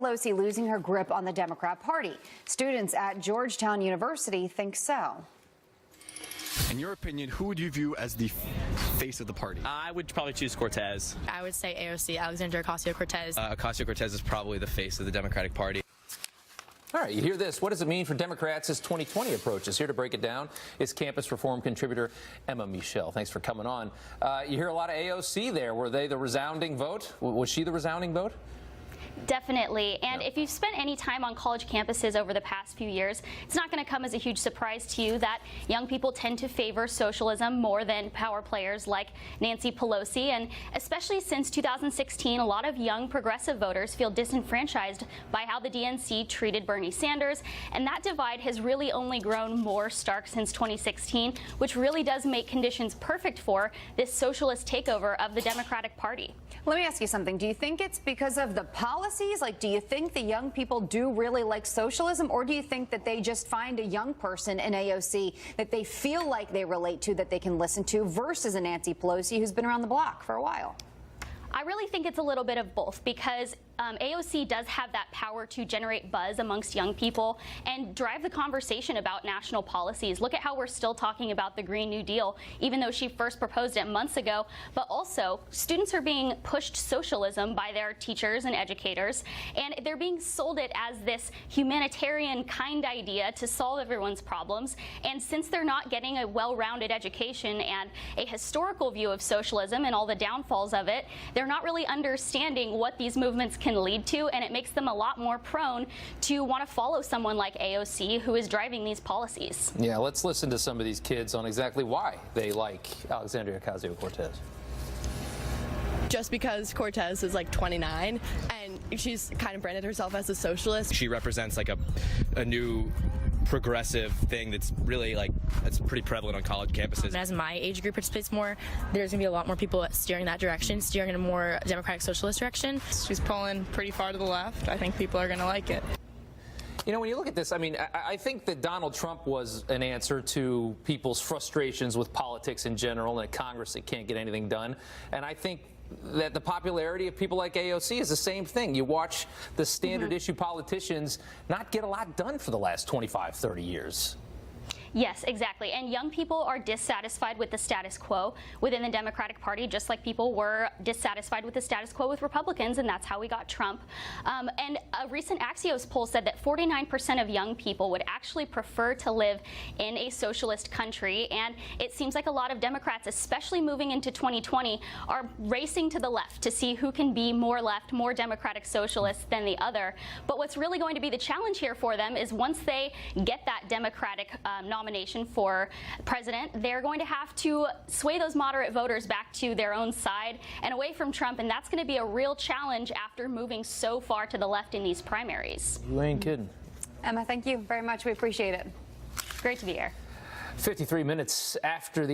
Pelosi losing her grip on the Democrat Party. Students at Georgetown University think so. In your opinion, who would you view as the face of the party? I would probably choose Cortez. I would say AOC, Alexandria Ocasio-Cortez. Ocasio-Cortez is probably the face of the Democratic Party. All right, you hear this. What does it mean for Democrats as 2020 approaches? Here to break it down is campus reform contributor Emma Michelle. Thanks for coming on. You hear a lot of AOC there. Were they the resounding vote? Was she the resounding vote? Definitely. And if you've spent any time on college campuses over the past few years, it's not going to come as a huge surprise to you that young people tend to favor socialism more than power players like Nancy Pelosi. And especially since 2016, a lot of young progressive voters feel disenfranchised by how the DNC treated Bernie Sanders. And that divide has really only grown more stark since 2016, which really does make conditions perfect for this socialist takeover of the Democratic Party. Let me ask you something. Do you think it's because of the policies? Like, do you think the young people do really like socialism, or do you think that they just find a young person in AOC that they feel like they relate to, that they can listen to, versus a Nancy Pelosi who's been around the block for a while? I really think it's a little bit of both, because AOC does have that power to generate buzz amongst young people and drive the conversation about national policies. Look at how we're still talking about the Green New Deal, even though she first proposed it months ago. But also, students are being pushed socialism by their teachers and educators, and they're being sold it as this humanitarian kind idea to solve everyone's problems. And since they're not getting a well-rounded education and a historical view of socialism and all the downfalls of it, they're not really understanding what these movements can lead to, and it makes them a lot more prone to want to follow someone like AOC, who is driving these policies. Yeah, let's listen to some of these kids on exactly why they like Alexandria Ocasio-Cortez. Just because Cortez is like 29 and she's kind of branded herself as a socialist. She represents like a new progressive thing that's really that's pretty prevalent on college campuses. As my age group participates more, there's going to be a lot more people steering that direction, steering in a more democratic socialist direction. She's pulling pretty far to the left. I think people are going to like it. You know, when you look at this, I mean, I think that Donald Trump was an answer to people's frustrations with politics in general and a Congress that can't get anything done. And I think that the popularity of people like AOC is the same thing. You watch the standard issue politicians not get a lot done for the last 25, 30 years. Yes, exactly. And young people are dissatisfied with the status quo within the Democratic Party, just like people were dissatisfied with the status quo with Republicans, and that's how we got Trump. And a recent Axios poll said that 49% of young people would actually prefer to live in a socialist country, and it seems like a lot of Democrats, especially moving into 2020, are racing to the left to see who can be more left, more democratic socialist than the other. But what's really going to be the challenge here for them is once they get that Democratic nomination for president, they're going to have to sway those moderate voters back to their own side and away from Trump, and that's going to be a real challenge after moving so far to the left in these primaries. You ain't kidding. Emma, thank you very much. We appreciate it. Great to be here. 53 minutes after the